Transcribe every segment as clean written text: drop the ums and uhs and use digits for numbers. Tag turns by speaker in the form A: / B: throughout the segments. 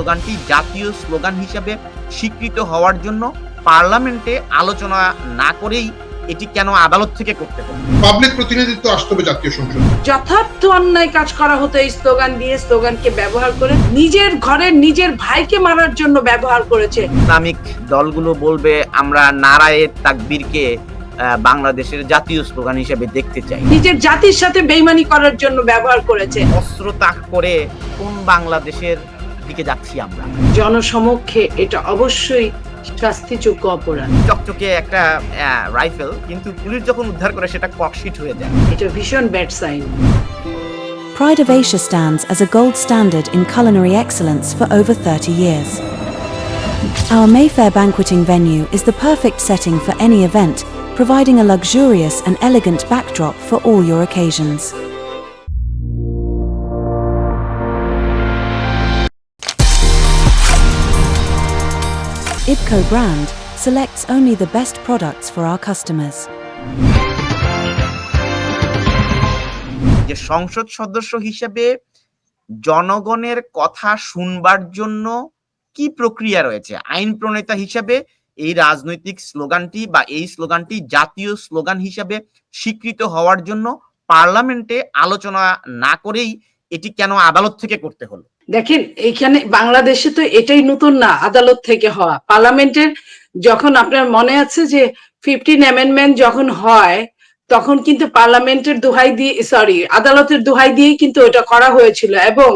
A: স্লোগানটি জাতীয় স্লোগান হিসেবে স্বীকৃত হওয়ার জন্য পার্লামেন্টে আলোচনা না করেই এটি কেন আদালত থেকে করতে হবে?
B: পাবলিক প্রতিনিধিত্ব আসতে হবে জাতীয় সংসদে।
C: যথার্থ অন্যায় কাজ করা হতো এই স্লোগান দিয়ে, স্লোগানকে ব্যবহার করে নিজের ঘরের নিজের ভাইকে মারার জন্য ব্যবহার করেছে।
A: ইসলামিক দলগুলো বলবে আমরা নারায়ে তাকবীরকে বাংলাদেশের জাতীয় স্লোগান হিসেবে দেখতে চাই।
C: নিজের জাতির সাথে বেইমানি করার জন্য ব্যবহার করেছে।
A: অস্ত্র তাক করে কোন বাংলাদেশের দিকে যাচ্ছি আমরা?
C: জনসমক্ষে এটা অবশ্যই শাস্তিযোগ্য অপরাধ।
A: চকচকে একটা রাইফেল, কিন্তু পুলিশ যখন উদ্ধার করে সেটা ককশিট হয়ে যায়।
C: এটা ভীষণ bad sign.
D: Pride of Asia stands as a gold standard in culinary excellence for over 30 years. Our Mayfair banqueting venue is the perfect setting for any event, providing a luxurious and elegant backdrop for all your occasions. IBCO brand selects only the best products for our customers.
A: যে সংসদ সদস্য হিসেবে জনগণের কথা শুনবার জন্য কি প্রক্রিয়া রয়েছে, আইন প্রণেতা হিসেবে এই রাজনৈতিক স্লোগানটি বা এই স্লোগানটি জাতীয় স্লোগান হিসেবে স্বীকৃত হওয়ার জন্য পার্লামেন্টে আলোচনা না করেই এটি কেন আদালত থেকে করতে হলো?
C: দেখেন, এইখানে বাংলাদেশে তো এটাই নতুন না, আদালত থেকে হওয়া। পার্লামেন্টের যখন আপনার মনে আছে যে 15 অ্যামেন্ডমেন্ট যখন হয়, তখন কিন্তু পার্লামেন্টের দোহাই দিয়ে, আদালতের দোহাই দিয়েই কিন্তু ওটা করা হয়েছিল। এবং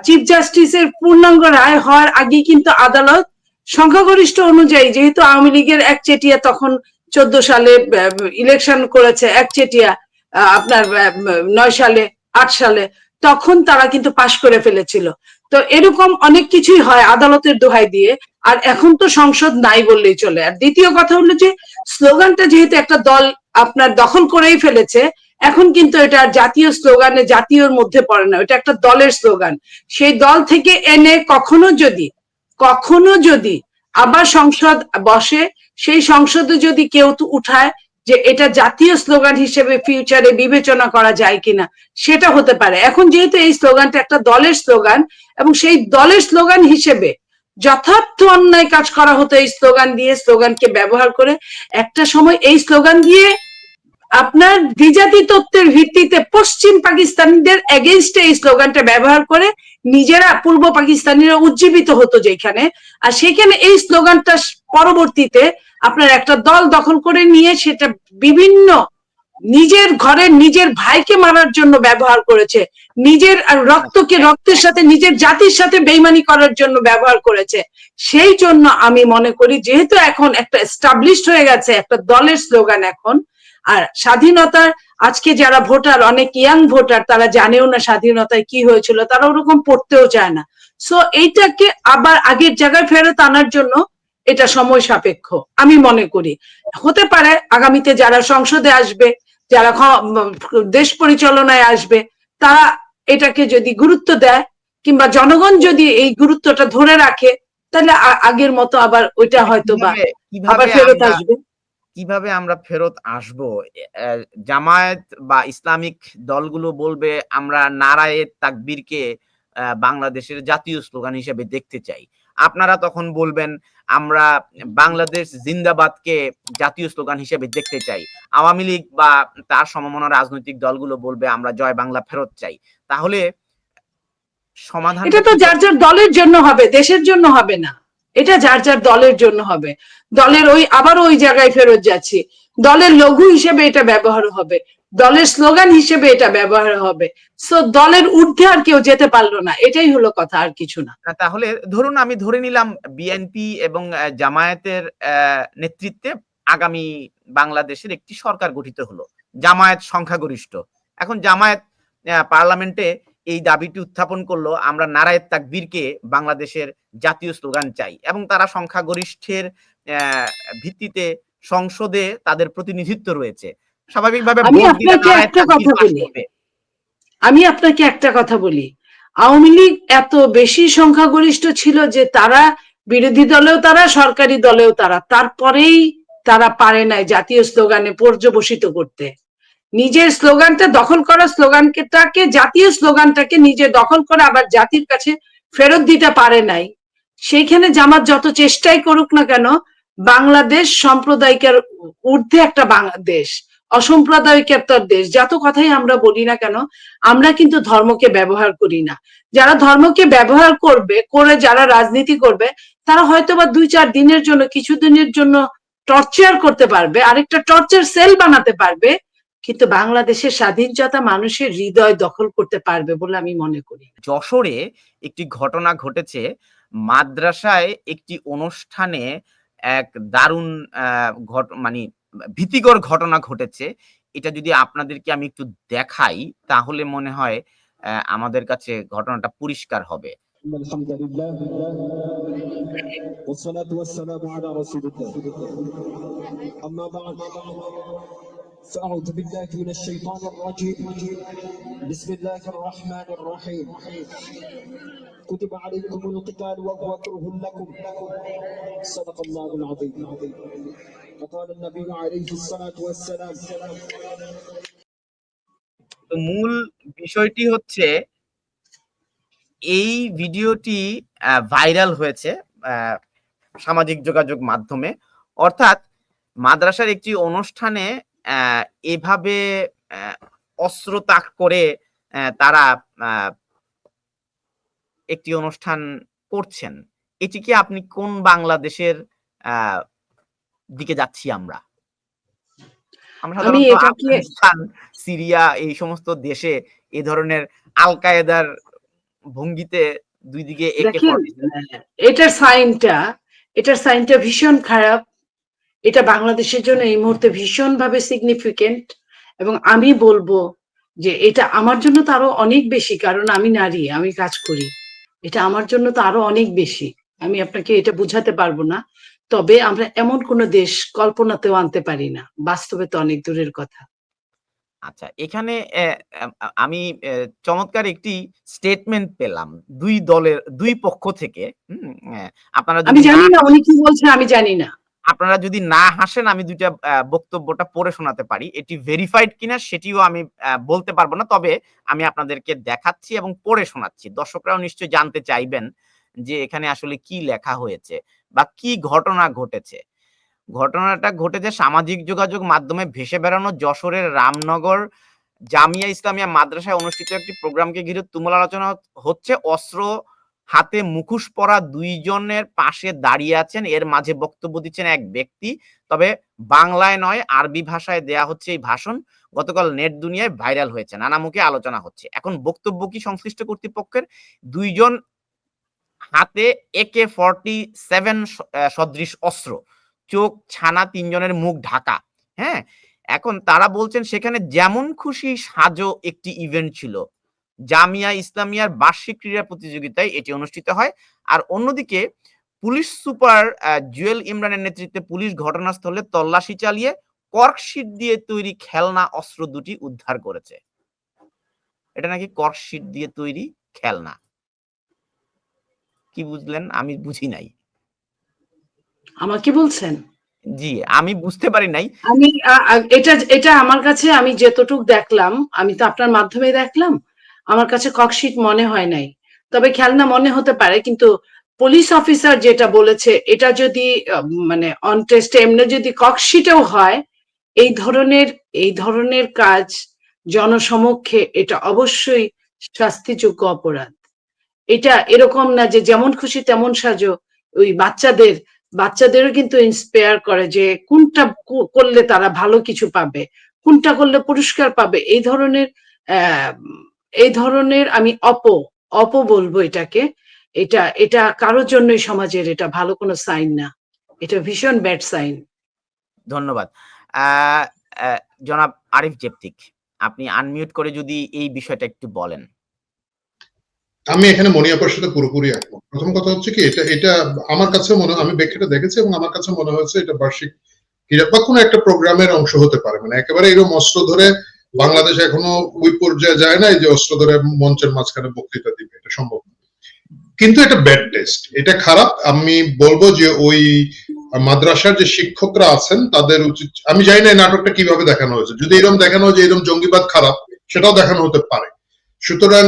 C: চিফ জাস্টিসের পূর্ণাঙ্গ রায় হওয়ার আগে কিন্তু আদালত সংখ্যাগরিষ্ঠ অনুযায়ী, যেহেতু আওয়ামী লীগের একচেটিয়া তখন 14 সালে ইলেকশন করেছে, একচেটিয়া আপনার 9 সালে 8 সালে, তখন তারা কিন্তু পাশ করে ফেলেছিল। তো এরকম অনেক কিছুই হয় আদালতের দোহাই দিয়ে। আর এখন তো সংসদ নাই বললেই চলে। আর দ্বিতীয় কথা হলো যে স্লোগানটা যেহেতু একটা দল আপনার দখল করেই ফেলেছে, এখন কিন্তু এটা জাতীয় স্লোগানে, জাতীয়র মধ্যে পড়ে না, এটা একটা দলের স্লোগান। সেই দল থেকে এনে কখনো যদি আবার সংসদ বসে, সেই সংসদে যদি কেউ উঠায় যে এটা জাতীয় স্লোগান হিসেবে ফিউচারে বিবেচনা করা যায় কিনা, সেটা হতে পারে। এখন যেহেতু এই স্লোগানটা একটা দলের স্লোগান, এবং সেই দলের স্লোগান হিসেবে যথার্থ অন্যায় কাজ করা হতো এই স্লোগান দিয়ে, স্লোগানকে ব্যবহার করে। একটা সময় এই স্লোগান দিয়ে আপনার দ্বিজাতি তত্ত্বের ভিত্তিতে পশ্চিম পাকিস্তানিদের এগেইনস্টে এই স্লোগানটা ব্যবহার করে নিজেরা পূর্ব পাকিস্তানিরা উজ্জীবিত হতো যেখানে। আর সেখানে এই স্লোগানটা পরবর্তীতে আপনার একটা দল দখল করে নিয়ে সেটা বিভিন্ন নিজের ঘরের নিজের ভাইকে মারার জন্য ব্যবহার করেছে, নিজের রক্তের সাথে নিজের জাতির সাথে বেইমানি করার জন্য ব্যবহার করেছে। সেই জন্য আমি মনে করি, যেহেতু এখন একটা এস্টাবলিশড হয়ে গেছে একটা দলের স্লোগান এখন, আর স্বাধীনতার আজকে যারা ভোটার, অনেক ইয়াং ভোটার, তারা জানেও না স্বাধীনতায় কি হয়েছিল, তারা ওরকম পড়তেও চায় না। সো এইটাকে আবার আগের জায়গায় ফেরত আনার জন্য এটা সময় সাপেক্ষ আমি মনে করি। হতে পারে আগামীতে যারা সংসদে আসবে, যারা দেশ পরিচালনায় আসবে, তারা এটাকে যদি গুরুত্ব দেয় কিংবা জনগণ যদি এই গুরুত্বটা ধরে রাখে, তাহলে আগের মতো আবার ওইটা হয়তো বা আবার ফেরত আসবে।
A: কিভাবে আমরা ফেরত আসব? জামায়াত বা ইসলামিক দলগুলো বলবে আমরা নারায়ে তাকবীরকে বাংলাদেশের জাতীয় স্লোগান হিসেবে দেখতে চাই। আপনারা তখন বলবেন আমরা বাংলাদেশ জিন্দাবাদকে জাতীয় স্লোগান হিসেবে দেখতে চাই। আওয়ামী লীগ বা তার সমমনা রাজনৈতিক দলগুলো বলবে আমরা জয় বাংলা ফেরত চাই। তাহলে সমাধান
C: এটা তো যার যার দলের জন্য হবে, দেশের জন্য হবে না। এটা যার যার দলের জন্য হবে। দলের আবার ওই জায়গায় ফেরত যাচ্ছি, দলের লঘু হিসেবে এটা ব্যবহার হবে, দলের স্লোগান হিসেবে এটা ব্যবহার হবে। সো দলের ঊর্ধ্বে আর কেউ যেতে পারলো না, এটাই হলো কথা, আর কিছু না।
A: তাহলে ধরুন আমি ধরে নিলাম বিএনপি এবং জামায়াতের নেতৃত্বে আগামী বাংলাদেশের একটি সরকার গঠিত হলো, জামায়াত সংখ্যাগরিষ্ঠ। এখন জামায়াত পার্লামেন্টে এই দাবিটি উত্থাপন করলো আমরা নারায়ে তাকবীরকে বাংলাদেশের জাতীয় স্লোগান চাই, এবং তারা সংখ্যাগরিষ্ঠের ভিত্তিতে সংসদে তাদের প্রতিনিধিত্ব রয়েছে। স্বাভাবিকভাবে
C: আমি আপনাকে একটা কথা বলি, আওয়ামী লীগ এত বেশি সংখ্যাগরিষ্ঠ ছিল যে তারা বিরোধী দলেও তারা, সরকারি দলেও তারা, তারপরেই তারা পারে নাই জাতীয় স্লোগানে পর্যবসিত করতে। নিজের স্লোগানটা দখল করা, স্লোগানটাকে, জাতীয় স্লোগানটাকে নিজে দখল করে আবার জাতির কাছে ফেরত দিতে পারে নাই, সেইখানে জামাত যত চেষ্টাই করুক না কেন, বাংলাদেশ সাম্প্রদায়িকের ঊর্ধ্বে একটা বাংলাদেশ, অসাম্প্রদায়িকতার দেশ, যত কথাই আমরা বলি না কেন, আমরা কিন্তু ধর্মকে ব্যবহার করি না। যারা ধর্মকে ব্যবহার করবে, করে যারা রাজনীতি করবে, তারা হয়তোবা 2-4 দিনের জন্য, কিছু দিনের জন্য টর্চার করতে পারবে, আরেকটা টর্চার সেল বানাতে পারবে, কিন্তু বাংলাদেশের স্বাধীনতা মানুষের হৃদয় দখল করতে পারবে বলে আমি মনে করি।
A: যশোরে একটি ঘটনা ঘটেছে, মাদ্রাসায় একটি অনুষ্ঠানে এক দারুণ মানে ভীতিকর ঘটনা ঘটেছে। এটা যদি আপনাদেরকে আমি একটু দেখাই তাহলে মনে হয় আমাদের কাছে ঘটনাটা পরিষ্কার হবে।
E: আলহামদুলিল্লাহ والصلاة والسلام على رسول الله أما بعد فأعوذ بالله من الشيطان الرجيم بسم الله الرحمن الرحيم كتب عليكم القتال وهو كره لكم صدق الله العظيم وقال النبي عليه الصلاة والسلام
A: তো মূল বিষয়টি হচ্ছে এই ভিডিওটি ভাইরাল হয়েছে সামাজিক যোগাযোগ মাধ্যমে, অর্থাৎ মাদ্রাসার একটি অনুষ্ঠানে এভাবে অস্ত্র তাক করে তারা একটি অনুষ্ঠান করছেন। এটিকে আপনি কোন বাংলাদেশের দিকে যাচ্ছি আমরা? আমরা সাধারণত আফগানিস্তান, সিরিয়া এই সমস্ত দেশে এই ধরনের আল কায়েদার ভঙ্গিতে দুই দিকে
C: এটার সাইনটা ভীষণ খারাপ। এটা বাংলাদেশের জন্য এই মুহূর্তে ভীষণ ভাবে সিগনিফিকেন্ট, এবং আমি বলবো যে এটা আমার জন্য তো আরো অনেক বেশি, কারণ আমি নারী, আমি কাজ করি। এটা আমার জন্য তো আরো অনেক বেশি, আমি আপনাকে এটা বুঝাতে পারবো না। তবে আমরা এমন কোন দেশ কল্পনাতেও আনতে পারি না, বাস্তবে তো অনেক দূরের কথা।
A: আচ্ছা, এখানে আমি চমৎকার একটি স্টেটমেন্ট পেলাম দুই দলের, দুই পক্ষ থেকে। আপনারা
C: আমি জানি না উনি কি বলছেন, আমি জানি না।
A: আপনারা যদি না হাসেন আমি দুইটা বক্তব্যটা পড়ে শোনাতে পারি। এটি ভেরিফাইড কিনা সেটিও আমি বলতে পারবো না, তবে আমি আপনাদেরকে দেখাচ্ছি এবং পড়ে শোনাচ্ছি। দর্শকরাও নিশ্চয়ই জানতে চাইবেন যে এখানে আসলে কি লেখা হয়েছে বা কি ঘটনা ঘটেছে। ঘটনাটা ঘটেছে সামাজিক যোগাযোগ মাধ্যমে ভেসে বেড়ানো যশোরের রামনগর জামিয়া ইসলামিয়া মাদ্রাসায় অনুষ্ঠিত একটি প্রোগ্রামকে ঘিরে তুমুল আলোচনা হচ্ছে। অস্ত্র হাতে মুখোশ পরা দুইজনের পাশে দাঁড়িয়ে আছেন, এর মাঝে বক্তব্য দিচ্ছেন এক ব্যক্তি, তবে বাংলায় নয় আরবি ভাষায় দেয়া হচ্ছে এই ভাষণ। গতকাল নেট দুনিয়ায় ভাইরাল হয়েছে, নানা মুখে আলোচনা হচ্ছে। এখন বক্তব্য কি সংশ্লিষ্ট কর্তৃপক্ষের? দুইজন হাতে AK-47 সদৃশ অস্ত্র, চোখ ছানা, তিনজনের মুখ ঢাকা। হ্যাঁ, এখন তারা বলছেন সেখানে যেমন খুশি সাজো একটি ইভেন্ট ছিল। জামিয়া ইসলামিয়ার বার্ষিক ক্রীড়া প্রতিযোগিতায় এটি অনুষ্ঠিত হয়। আর অন্যদিকে পুলিশ সুপার জুয়েল ইমরানের নেতৃত্বে পুলিশ ঘটনাস্থলে তল্লাশি চালিয়ে কর্কশিট দিয়ে তৈরি খেলনা অস্ত্র দুটি উদ্ধার করেছে। এটা নাকি কর্কশিট দিয়ে তৈরি খেলনা। কি বুঝলেন? আমি বুঝি নাই।
C: আমাকে বলছেন?
A: জি, আমি বুঝতে পারি নাই।
C: আমি এটা আমার কাছে, আমি যতটুক দেখলাম, আমি তো আপনার মাধ্যমে দেখলাম, আমার কাছে ককশিট মনে হয় নাই, তবে খেলনা মনে হতে পারে। কিন্তু পুলিশ অফিসার যেটা বলেছে, এটা যদি মানে অন টেস্টে এমনি যদি ককশিটেও হয়, এই ধরনের কাজ জনসমক্ষে এটা অবশ্যই শাস্তিযোগ্য অপরাধ। এটা এরকম না যে যেমন খুশি তেমন সাজো। ওই বাচ্চাদেরও কিন্তু ইন্সপায়ার করে যে কোনটা করলে তারা ভালো কিছু পাবে, কোনটা করলে পুরস্কার পাবে। এই ধরনের আমি অপ বলবো এটাকে। এটা কারোর জন্যই সমাজের এটা ভালো কোনো সাইন না, এটা ভীষণ ব্যাড সাইন।
A: ধন্যবাদ। জনাব আরিফ জেপ্তিক, আপনি আনমিউট করে যদি এই বিষয়টা একটু বলেন।
B: আমি এখানে মনিয়াপার সাথে পুরোপুরি একমত। প্রথম কথা হচ্ছে কি, এটা আমার কাছে আমি ব্যাখ্যাটা দেখেছি এবং আমার কাছে মনে হয়েছে এটা বার্ষিক ক্রীড়া বা কোনো একটা প্রোগ্রামের অংশ হতে পারে। মানে একেবারে এরকম অস্ত্র ধরে বাংলাদেশ এখনো ওই পর্যায়ে যায় না যে অস্ত্র ধরে মঞ্চের মাঝখানে বক্তৃতা দিবে, এটা সম্ভব না। কিন্তু এটা ব্যাড টেস্ট, এটা খারাপ। আমি বলবো যে ওই মাদ্রাসার যে শিক্ষকরা আছেন তাদের উচিত, আমি জানি না এই নাটকটা কিভাবে দেখানো হয়েছে, যদি এরকম দেখানো হয় যে এরকম জঙ্গিবাদ খারাপ, সেটাও দেখানো হতে পারে। সুতরাং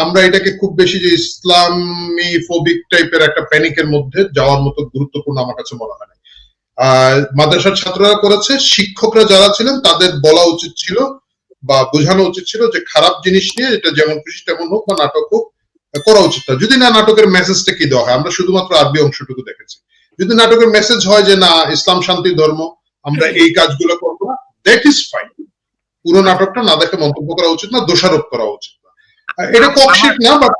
B: আমরা এটাকে খুব বেশি যে ইসলামী ফোবিক টাইপের একটা প্যানিকের মধ্যে যাওয়ার মতো গুরুত্বপূর্ণ আমার কাছে মনে হয় না। মাদ্রাসার ছাত্ররা করেছে, শিক্ষকরা যারা ছিলেন তাদের বলা উচিত ছিল বা বোঝানো উচিত ছিল যে খারাপ জিনিস নিয়ে এটা যেমন খুশি তেমন হোক বা নাটক হোক করা উচিত না। যদি না নাটকের মেসেজটা কি দেওয়া হয়, আমরা শুধুমাত্র আরবি অংশটুকু দেখেছি। যদি নাটকের মেসেজ হয় যে না ইসলাম শান্তির ধর্ম, আমরা এই কাজগুলো করবো না, দ্যাট ইজ ফাইন। পুরো নাটকটা না দেখে মন্তব্য করা উচিত না, দোষারোপ করা উচিত না। এটা ককশিট না, বাট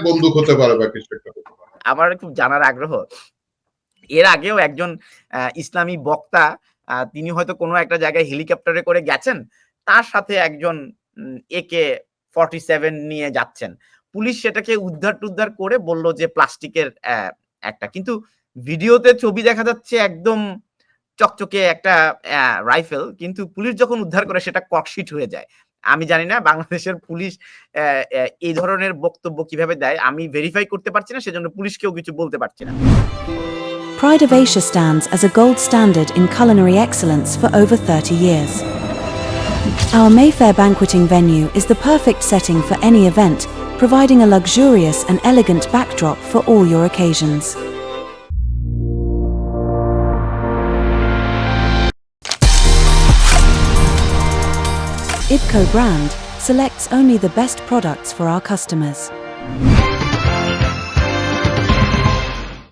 B: বন্দুক হতে পারে বা কিছু একটা হতে পারে।
A: আমার খুব জানার আগ্রহ, এর আগেও একজন ইসলামী বক্তা তিনি হয়তো কোনো একটা জায়গায় হেলিকপ্টারে করে গেছেন, তার সাথে একজন AK-47 নিয়ে যাচ্ছেন। পুলিশ সেটাকে উদ্ধার করে বলল যে প্লাস্টিকের একটা, কিন্তু ভিডিওতে ছবি দেখা যাচ্ছে একদম চকচকে একটা রাইফেল, কিন্তু পুলিশ যখন উদ্ধার করে সেটা ককশিট হয়ে যায়। আমি জানি না বাংলাদেশের পুলিশ এই ধরনের বক্তব্য কিভাবে দেয়, আমি ভেরিফাই করতে পারছি না, সেজন্য পুলিশকেও কিছু বলতে পারছি না।
D: Pride of Asia stands as a gold standard in culinary excellence for over 30 years. Our Mayfair banqueting venue is the perfect setting for any event, providing a luxurious and elegant backdrop for all your occasions. IBCO brand selects only the best products for our customers.